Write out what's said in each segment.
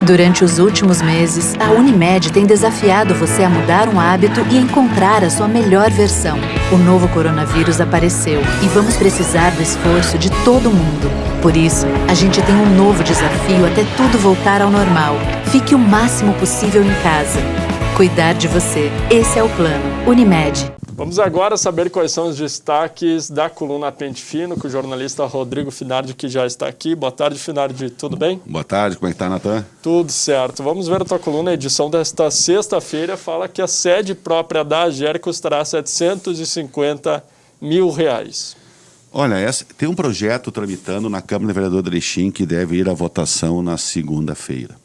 Durante os últimos meses, a Unimed tem desafiado você a mudar um hábito e encontrar a sua melhor versão. O novo coronavírus apareceu e vamos precisar do esforço de todo mundo. Por isso, a gente tem um novo desafio até tudo voltar ao normal. Fique o máximo possível em casa. Cuidar de você. Esse é o plano. Unimed. Vamos agora saber quais são os destaques da coluna Pente Fino, com o jornalista Rodrigo Finardi, que já está aqui. Boa tarde, Finardi. Tudo bem? Boa tarde, como é que tá, Natan? Tudo certo. Vamos ver a tua coluna. A edição desta sexta-feira fala que a sede própria da AGER custará R$ 750 mil. Olha, tem um projeto tramitando na Câmara de Vereadores de Erechim que deve ir à votação na segunda-feira.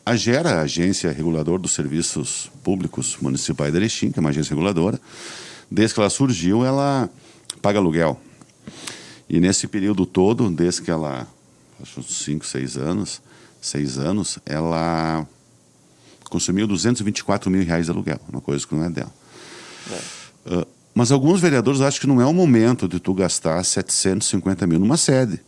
A AGER, a Agência Reguladora dos Serviços Públicos Municipais de Erechim, que é uma agência reguladora, desde que ela surgiu, ela paga aluguel. E nesse período todo, desde que ela, acho uns 5, 6 anos, ela consumiu R$ 224 mil de aluguel, uma coisa que não é dela. Mas alguns vereadores acham que não é o momento de tu gastar 750 mil numa sede.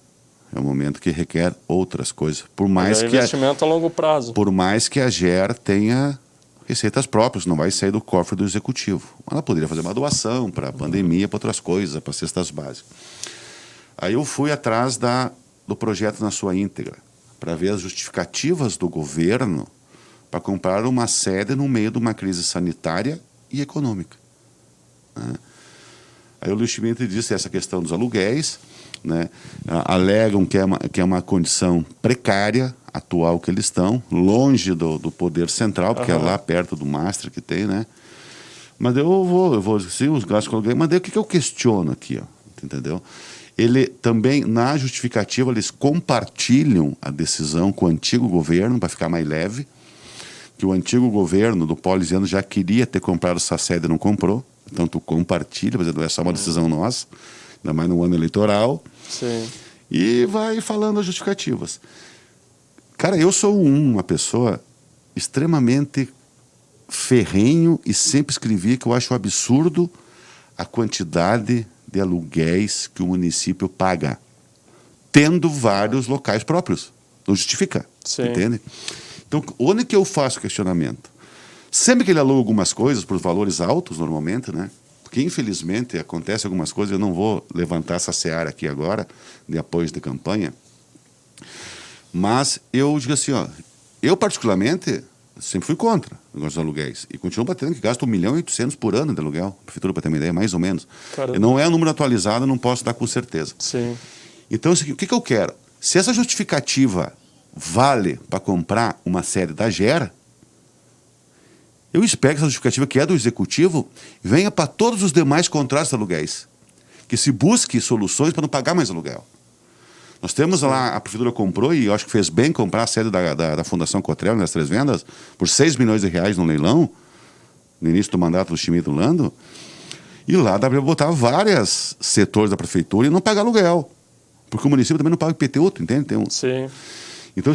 É um momento que requer outras coisas. Por mais que investimento a longo prazo. Por mais que a AGER tenha receitas próprias, não vai sair do cofre do executivo. Ela poderia fazer uma doação para a pandemia, para outras coisas, para cestas básicas. Aí eu fui atrás do projeto na sua íntegra, para ver as justificativas do governo para comprar uma sede no meio de uma crise sanitária e econômica. Aí o Luiz Schmidt disse essa questão dos aluguéis, né? Alegam que é uma condição precária, atual que eles estão, longe do poder central, porque é lá perto do Master que tem, né? Mas eu vou sim, os gastos que eu aluguei, mas daí o que eu questiono aqui, ó, entendeu? Ele também, na justificativa, eles compartilham a decisão com o antigo governo, para ficar mais leve, que o antigo governo do Pauliziano já queria ter comprado essa sede e não comprou, então tu compartilha, mas não é só uma decisão nossa, ainda mais no ano eleitoral. Sim. E vai falando as justificativas. Cara, eu sou uma pessoa extremamente ferrenho e sempre escrevi que eu acho absurdo a quantidade de aluguéis que o município paga, tendo vários locais próprios. Não justifica, entende? Então, onde que eu faço questionamento? Sempre que ele aluga algumas coisas por valores altos, normalmente, né? Porque, infelizmente, acontece algumas coisas, eu não vou levantar essa seara aqui agora, de apoios de campanha, mas eu digo assim, ó, eu particularmente sempre fui contra o negócio dos aluguéis, e continuo batendo que gasto 1,8 milhão por ano de aluguel, a prefeitura, para ter uma ideia, mais ou menos. E não é um número atualizado, não posso dar com certeza. Sim. Então, o que eu quero? Se essa justificativa vale para comprar uma sede da AGER, eu espero que essa justificativa, que é do Executivo, venha para todos os demais contratos de aluguéis. Que se busque soluções para não pagar mais aluguel. Nós temos lá, a Prefeitura comprou, e eu acho que fez bem comprar a sede da Fundação Cottrell, nas 3 vendas, por R$ 6 milhões no leilão, no início do mandato do Schmidt Lando. E lá dá para botar vários setores da Prefeitura e não pagar aluguel. Porque o município também não paga IPTU, entende? Sim. Então,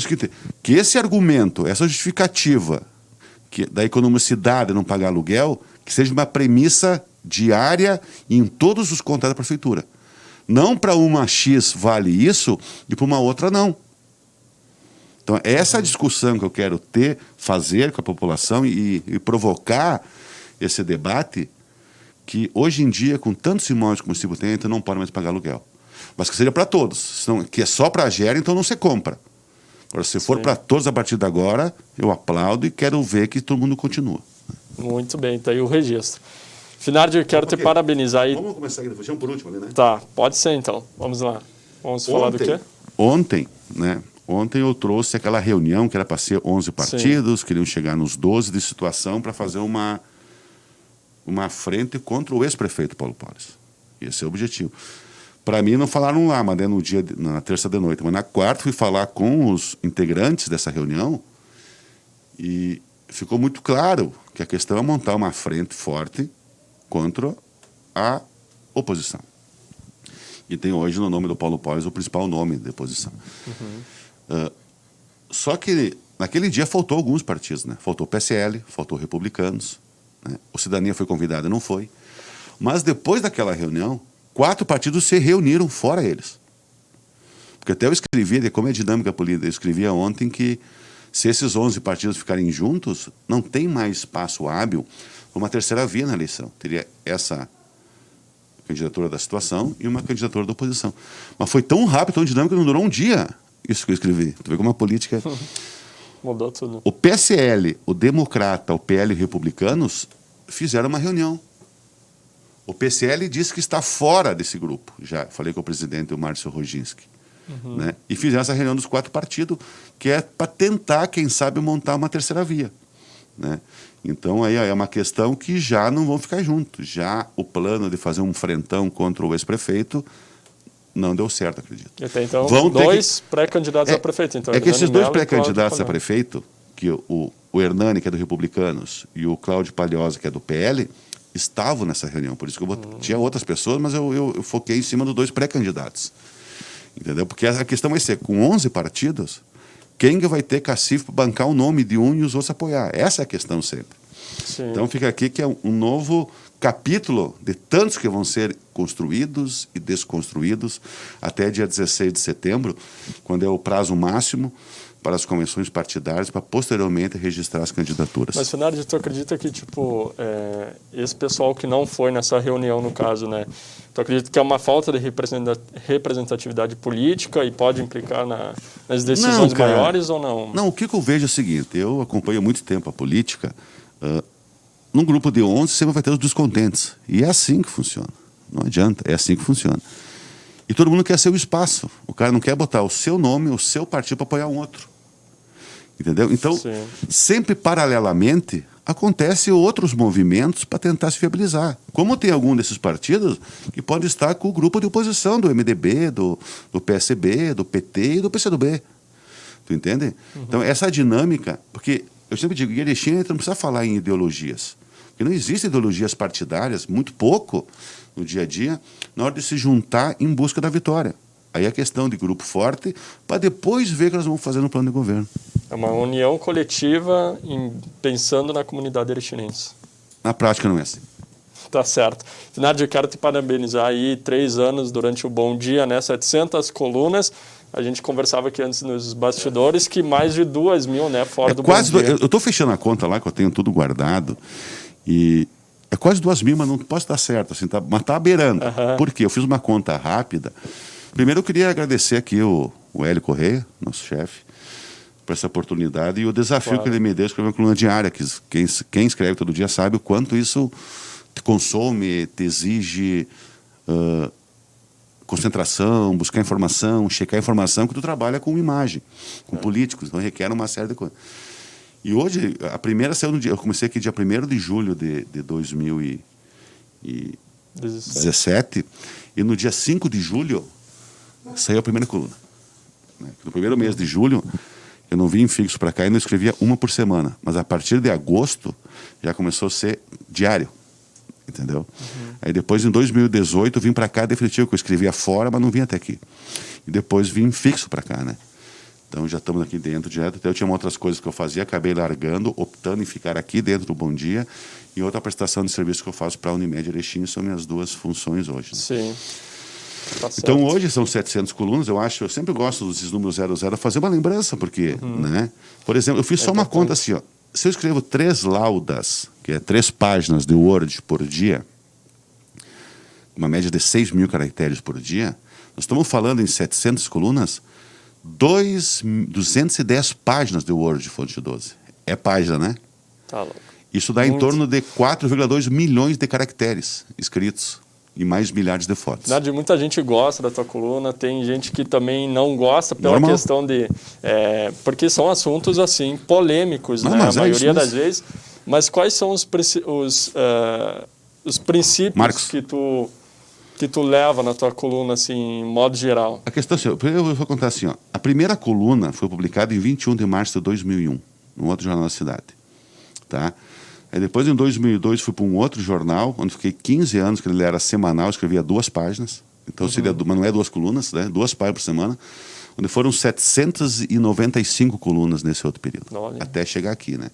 que esse argumento, essa justificativa da economicidade não pagar aluguel, que seja uma premissa diária em todos os contratos da prefeitura. Não para uma X vale isso e para uma outra não. Então, essa é a discussão que eu quero fazer com a população e provocar esse debate, que hoje em dia, com tantos imóveis que o município tem, então não pode mais pagar aluguel. Mas que seja para todos. Senão, que é só para a AGER, então não se compra. Agora, se for para todos a partir de agora, eu aplaudo e quero ver que todo mundo continua. Muito bem, está aí o registro. Finardi, eu quero te parabenizar aí. Vamos começar aqui, deixamos por último ali, né? Tá, pode ser então. Vamos lá. Vamos falar do quê? Ontem eu trouxe aquela reunião que era para ser 11 partidos, queriam chegar nos 12 de situação para fazer uma frente contra o ex-prefeito Paulo Porres. Esse é o objetivo. Para mim, não falaram lá, mas na terça de noite. Mas na quarta, fui falar com os integrantes dessa reunião e ficou muito claro que a questão é montar uma frente forte contra a oposição. E tem hoje, no nome do Paulo Porres, o principal nome de oposição. Só que naquele dia faltou alguns partidos, né? Faltou o PSL, faltou Republicanos, né? O Cidadania foi convidado e não foi. Mas depois daquela reunião, 4 partidos se reuniram, fora eles. Porque até eu escrevia, como é dinâmica política, eu escrevia ontem que se esses 11 partidos ficarem juntos, não tem mais espaço hábil para uma terceira via na eleição. Teria essa candidatura da situação e uma candidatura da oposição. Mas foi tão rápido, tão dinâmico, que não durou um dia isso que eu escrevi. Tu vê como a política... Mudou tudo. O PSL, o Democrata, o PL e Republicanos fizeram uma reunião. O PSL disse que está fora desse grupo. Já falei com o presidente, o Márcio Roginski. Né? E fizeram essa reunião dos 4 partidos, que é para tentar, quem sabe, montar uma terceira via. Né? Então, aí é uma questão que já não vão ficar juntos. Já o plano de fazer um frentão contra o ex-prefeito não deu certo, acredito. Até então, dois pré-candidatos a prefeito. Então, que esses dois pré-candidatos a prefeito, que o Hernani, que é do Republicanos, e o Cláudio Palhosa, que é do PL, estavam nessa reunião. Por isso que tinha outras pessoas, mas eu foquei em cima dos 2 pré-candidatos. Entendeu? Porque a questão vai ser, com 11 partidos, quem que vai ter cacife para bancar o nome de um e os outros apoiar? Essa é a questão sempre. Sim. Então fica aqui que é um novo capítulo de tantos que vão ser construídos e desconstruídos até dia 16 de setembro, quando é o prazo máximo para as convenções partidárias, para posteriormente registrar as candidaturas. Mas, Finardi, tu acredita que, tipo, esse pessoal que não foi nessa reunião, no caso, né, tu acredita que é uma falta de representatividade política e pode implicar nas decisões maiores ou não? Não, o que eu vejo é o seguinte, eu acompanho há muito tempo a política, num grupo de 11 sempre vai ter os descontentes, e é assim que funciona, não adianta, é assim que funciona. E todo mundo quer seu espaço, o cara não quer botar o seu nome, o seu partido para apoiar um outro. Entendeu? Então, Sim. sempre paralelamente, acontecem outros movimentos para tentar se viabilizar. Como tem algum desses partidos que pode estar com o grupo de oposição do MDB, do PSB, do PT e do PCdoB. Tu entende? Então, essa dinâmica, porque eu sempre digo, em Erechim não precisa falar em ideologias. Porque não existem ideologias partidárias, muito pouco no dia a dia, na hora de se juntar em busca da vitória. Aí é questão de grupo forte, para depois ver o que nós vamos fazer no plano de governo. É uma união coletiva pensando na comunidade erechinense. Na prática não é assim. Tá certo. Finardi, eu quero te parabenizar aí, 3 anos durante o Bom Dia, né? 700 colunas. A gente conversava aqui antes nos bastidores que mais de 2.000, né? Fora do quase Bom Dia. Eu estou fechando a conta lá, que eu tenho tudo guardado, e é quase 2.000, mas não posso estar certo, assim, mas está beirando. Por quê? Eu fiz uma conta rápida. Primeiro eu queria agradecer aqui o Hélio Correia, nosso chefe, por essa oportunidade e o desafio que ele me deu de escrever uma coluna diária, que quem escreve todo dia sabe o quanto isso te consome, te exige concentração, buscar informação, checar informação, que tu trabalha com imagem, com políticos, então requer uma série de coisas. E hoje, a primeira saiu no dia, eu comecei aqui dia 1º de julho de 2017, e no dia 5 de julho saiu a primeira coluna. No primeiro mês de julho, eu não vim fixo para cá e não escrevia uma por semana. Mas a partir de agosto, já começou a ser diário. Entendeu? Aí depois, em 2018, eu vim para cá definitivo, que eu escrevia fora, mas não vim até aqui. E depois vim fixo para cá, né? Então já estamos aqui dentro direto. Até eu tinha outras coisas que eu fazia, acabei largando, optando em ficar aqui dentro do Bom Dia. E outra prestação de serviço que eu faço para a Unimed Erechim, são minhas 2 funções hoje. Né? Sim. Tá então hoje são 700 colunas, eu sempre gosto desses números 00, fazer uma lembrança, porque, né? Por exemplo, eu fiz só uma conta assim, ó. Se eu escrevo 3 laudas, que é 3 páginas de Word por dia, uma média de 6.000 caracteres por dia, nós estamos falando em 700 colunas, 210 páginas de Word fonte 12. É página, né? Tá louco. Isso dá em torno de 4,2 milhões de caracteres escritos e mais milhares de fotos. Muita gente gosta da tua coluna, tem gente que também não gosta pela questão de... porque são assuntos, assim, polêmicos, né? A maioria das vezes. Mas quais são os princípios Marcos, que tu leva na tua coluna, assim, em modo geral? A questão é assim, eu vou contar assim, ó. A primeira coluna foi publicada em 21 de março de 2001, num outro jornal da cidade. Tá? Aí depois, em 2002, fui para um outro jornal, onde fiquei 15 anos, que ele era semanal, escrevia 2 páginas. Então, seria, mas não é 2 colunas, né? 2 páginas por semana, onde foram 795 colunas nesse outro período. Olha. Até chegar aqui, né?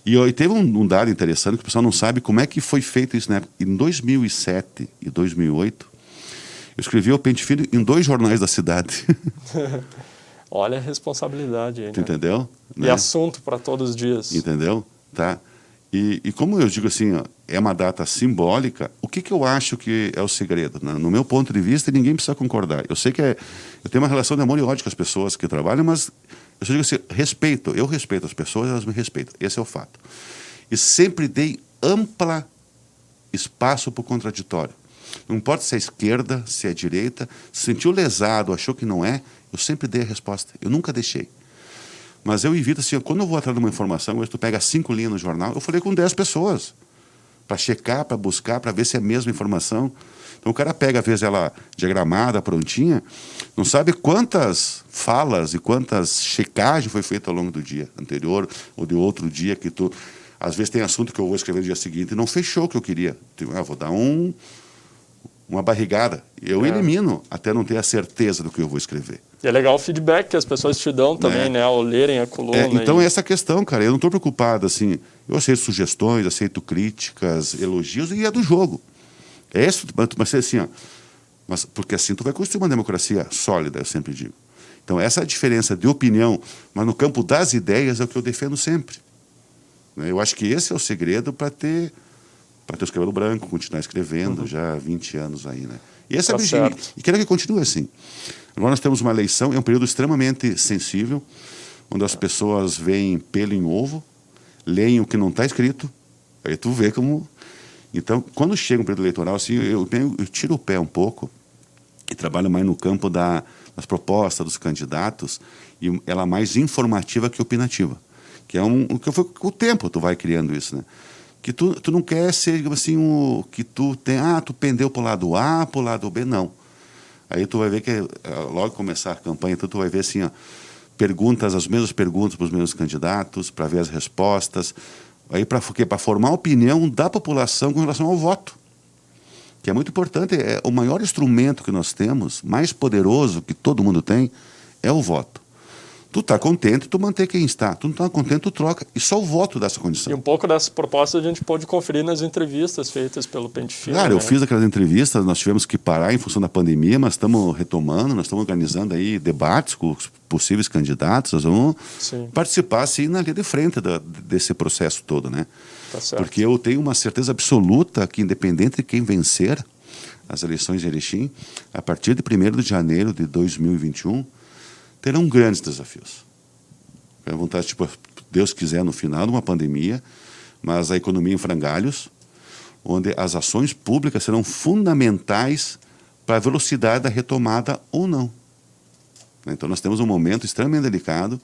E teve um dado interessante, que o pessoal não sabe como é que foi feito isso, né? Em 2007 e 2008, Eu escrevi o Pente Fino em 2 jornais da cidade. Olha a responsabilidade aí, né? Entendeu? E assunto para todos os dias. Entendeu? Tá? E como eu digo assim, ó, é uma data simbólica, o que eu acho que é o segredo? Né? No meu ponto de vista, ninguém precisa concordar. Eu sei que eu tenho uma relação de amor e ódio com as pessoas que trabalham, mas eu só digo assim, eu respeito as pessoas, elas me respeitam. Esse é o fato. E sempre dei ampla espaço para o contraditório. Não importa se é esquerda, se é direita, se sentiu lesado, achou que não é, eu sempre dei a resposta. Eu nunca deixei. Mas eu evito assim, quando eu vou atrás de uma informação, hoje tu pega 5 linhas no jornal, eu falei com 10 pessoas. Para checar, para buscar, para ver se é a mesma informação. Então o cara pega, às vezes, ela diagramada, prontinha, não sabe quantas falas e quantas checagens foi feita ao longo do dia anterior ou de outro dia que tu... Às vezes tem assunto que eu vou escrever no dia seguinte e não fechou o que eu queria. Vou dar uma barrigada. Eu elimino até não ter a certeza do que eu vou escrever. E é legal o feedback que as pessoas te dão também, né? Ao lerem a coluna. Então, essa questão, cara, eu não estou preocupado, assim, eu aceito sugestões, aceito críticas, elogios, e é do jogo. É isso, mas assim, ó, porque assim tu vai construir uma democracia sólida, eu sempre digo. Então, essa diferença de opinião, mas no campo das ideias é o que eu defendo sempre. Eu acho que esse é o segredo para ter os cabelos brancos, continuar escrevendo já há 20 anos aí, né? E essa e quero que continue assim. Agora nós temos uma eleição, é um período extremamente sensível, onde as pessoas veem pelo em ovo, leem o que não está escrito, aí tu vê como... Então, quando chega um período eleitoral, assim, eu tiro o pé um pouco e trabalho mais no campo das propostas dos candidatos, e ela é mais informativa que opinativa, que é que foi com o tempo tu vai criando isso, né? Que tu não quer ser, digamos assim, que tu tem, tu pendeu para o lado A, para o lado B, não. Aí tu vai ver que, logo começar a campanha, então tu vai ver assim, ó, as mesmas perguntas para os mesmos candidatos, para ver as respostas, aí para formar opinião da população com relação ao voto, que é muito importante, é o maior instrumento que nós temos, mais poderoso que todo mundo tem, é o voto. Tu está contente, tu mantém quem está. Tu não está contente, tu troca. E só o voto dá essa condição. E um pouco dessas propostas a gente pôde conferir nas entrevistas feitas pelo Pente Fino. Claro, eu fiz aquelas entrevistas, nós tivemos que parar em função da pandemia, mas estamos retomando, nós estamos organizando aí debates com os possíveis candidatos, nós vamos participar assim na linha de frente desse processo todo, né? Tá certo. Porque eu tenho uma certeza absoluta que, independente de quem vencer as eleições de Erechim, a partir de 1º de janeiro de 2021, terão grandes desafios. É vontade, tipo, Deus quiser, no final de uma pandemia, mas a economia em frangalhos, onde as ações públicas serão fundamentais para a velocidade da retomada ou não. Então, nós temos um momento extremamente delicado,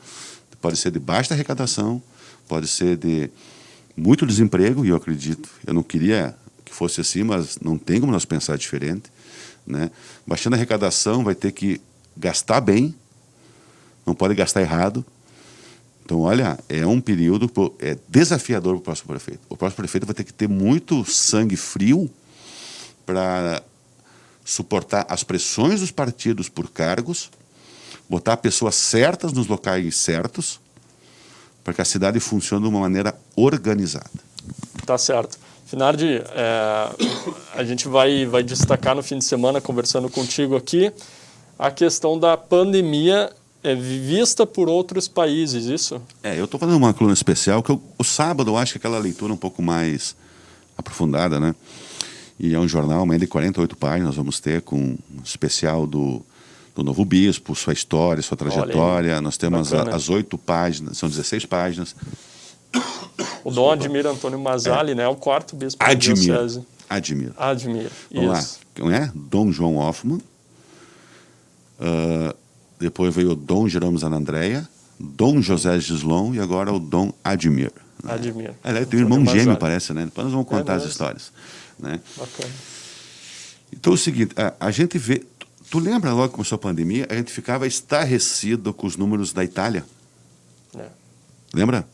pode ser de baixa arrecadação, pode ser de muito desemprego, e eu acredito, eu não queria que fosse assim, mas não tem como nós pensar diferente, né? Baixando a arrecadação, vai ter que gastar bem, não pode gastar errado. Então, olha, é um período desafiador para o próximo prefeito. O próximo prefeito vai ter que ter muito sangue frio para suportar as pressões dos partidos por cargos, botar pessoas certas nos locais certos, para que a cidade funcione de uma maneira organizada. Tá certo. Finardi, a gente vai destacar no fim de semana, conversando contigo aqui, a questão da pandemia vista por outros países, isso? Eu estou fazendo uma coluna especial, que o sábado eu acho que aquela leitura um pouco mais aprofundada, né? E é um jornal, mais de 48 páginas, nós vamos ter com um especial do novo bispo, sua história, sua trajetória. Nós temos as 8 páginas, são 16 páginas. O Dom Admir Antônio Mazzali, né? É o 4º bispo da diocese. Admir. Vamos lá. Quem é? Dom João Hoffmann. Depois veio o Dom Jerônimo Zanandréia, Dom José Gislon e agora o Dom Admir. Admir. Ele tem um irmão gêmeo, parece, né? Depois nós vamos contar as histórias. Né? Bacana. Então é o seguinte, a gente vê... Tu lembra logo que começou a pandemia, a gente ficava estarrecido com os números da Itália? Lembra?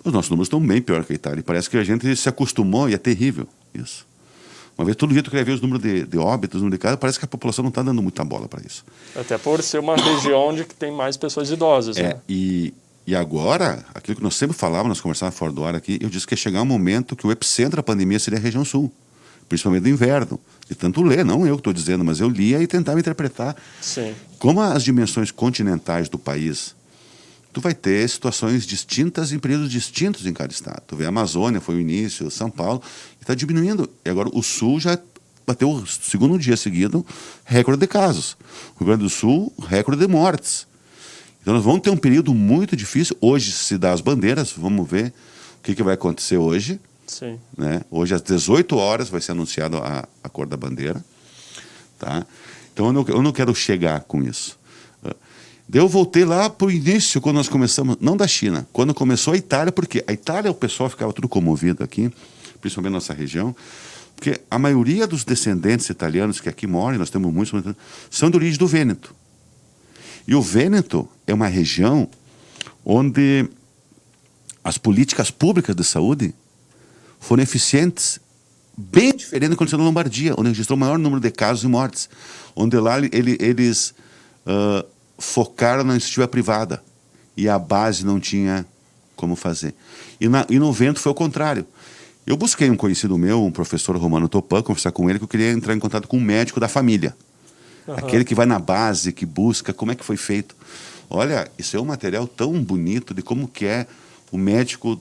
Os nossos números estão bem pior que a Itália. E parece que a gente se acostumou e é terrível isso. Uma vez, todo dia tu queria ver os números de óbitos, os números de casos, parece que a população não está dando muita bola para isso. Até por ser uma região onde tem mais pessoas idosas. Né? E agora, aquilo que nós sempre falávamos, nós conversávamos fora do ar aqui, eu disse que ia chegar um momento que o epicentro da pandemia seria a região sul. principalmente do inverno. De tanto ler, não eu que estou dizendo, mas eu lia e tentava interpretar. Sim. Como as dimensões continentais do país, tu vai ter situações distintas em períodos distintos em cada estado. Tu vê a Amazônia, foi o início, São Paulo, e está diminuindo. E agora o Sul já bateu o segundo dia seguido recorde de casos. O Rio Grande do Sul, recorde de mortes. Então nós vamos ter um período muito difícil. Hoje se dá as bandeiras, vamos ver o que vai acontecer hoje. Sim. Né? Hoje às 18 horas vai ser anunciado a cor da bandeira. Tá? Então eu não quero chegar com isso. Daí eu voltei lá para o início, quando nós começamos, não da China, quando começou a Itália, porque a Itália o pessoal ficava tudo comovido aqui, principalmente na nossa região, porque a maioria dos descendentes italianos que aqui moram, nós temos muitos, são de origem do Vêneto. E o Vêneto é uma região onde as políticas públicas de saúde foram eficientes, bem diferente do que aconteceu na Lombardia, onde registrou o maior número de casos e mortes, onde lá eles focaram na iniciativa privada e a base não tinha como fazer. E no Vêneto foi o contrário. Eu busquei um conhecido meu, um professor Romano Topan, conversar com ele, que eu queria entrar em contato com um médico da família. Uhum. Aquele que vai na base, que busca como é que foi feito. Olha, isso é um material tão bonito de como que é o médico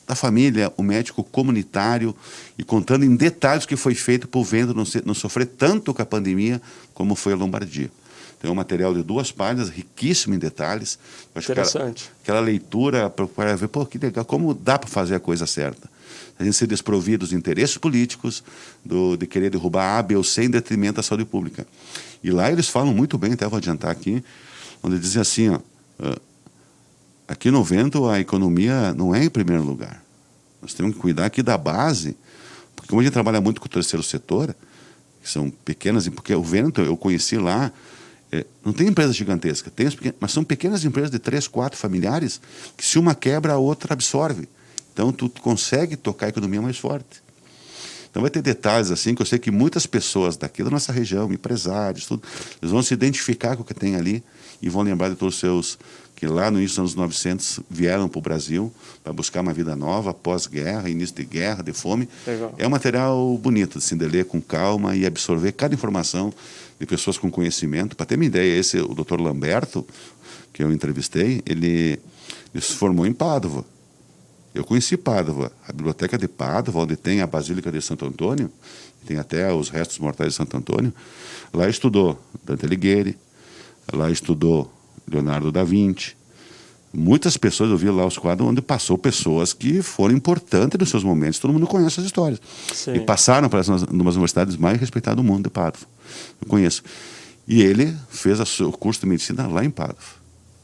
da família, o médico comunitário, e contando em detalhes o que foi feito para o Vêneto não sofrer tanto com a pandemia como foi a Lombardia. Tem um material de 2 páginas, riquíssimo em detalhes. Interessante. Aquela leitura para ver, pô, que legal, como dá para fazer a coisa certa. A gente se desprovir dos interesses políticos, de querer derrubar A, B ou C em detrimento da saúde pública. E lá eles falam muito bem, até vou adiantar aqui, onde dizem assim, ó, aqui no Vêneto a economia não é em primeiro lugar. Nós temos que cuidar aqui da base, porque como a gente trabalha muito com o terceiro setor, que são pequenas, porque o Vêneto eu conheci lá, não tem empresa gigantesca, mas são pequenas empresas de 3, 4 familiares, que se uma quebra, a outra absorve. Então tu consegue tocar a economia mais forte. Então vai ter detalhes assim, que eu sei que muitas pessoas daqui da nossa região, empresários, tudo, eles vão se identificar com o que tem ali e vão lembrar de todos os seus, que lá no início dos anos 900 vieram para o Brasil para buscar uma vida nova, pós-guerra, início de guerra, de fome. Legal. É um material bonito de se ler com calma e absorver cada informação de pessoas com conhecimento. Para ter uma ideia, o Dr. Lamberto, que eu entrevistei, ele se formou em Pádua. Eu conheci Pádua, a biblioteca de Pádua, onde tem a Basílica de Santo Antônio, tem até os restos mortais de Santo Antônio. Lá estudou Dante Alighieri, lá estudou Leonardo da Vinci. Muitas pessoas, eu vi lá os quadros onde passou pessoas que foram importantes nos seus momentos, todo mundo conhece as histórias. Sim. E passaram para uma das universidades mais respeitadas do mundo, de Pádua. Eu conheço. E ele fez o curso de medicina lá em Pádua.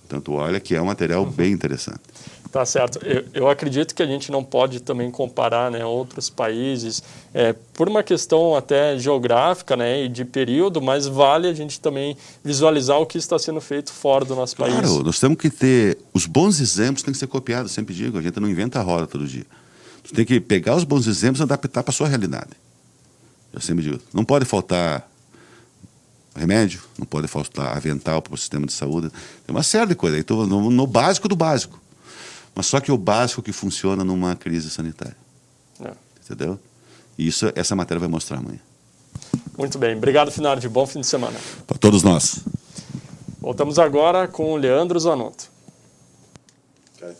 Portanto, olha que é um material bem interessante. Tá certo. Eu acredito que a gente não pode também comparar, né, outros países, por uma questão até geográfica, né, e de período, mas vale a gente também visualizar o que está sendo feito fora do nosso país. Claro, nós temos que ter... Os bons exemplos têm que ser copiados, sempre digo. A gente não inventa a roda todo dia. Tu tem que pegar os bons exemplos e adaptar para a sua realidade. Eu sempre digo, não pode faltar remédio, não pode faltar avental para o sistema de saúde. Tem uma série de coisas. Então, no básico do básico. Mas só que o básico que funciona numa crise sanitária. Entendeu? E essa matéria vai mostrar amanhã. Muito bem. Obrigado, Finardi. Bom fim de semana. Para todos nós. Voltamos agora com o Leandro Zanotto.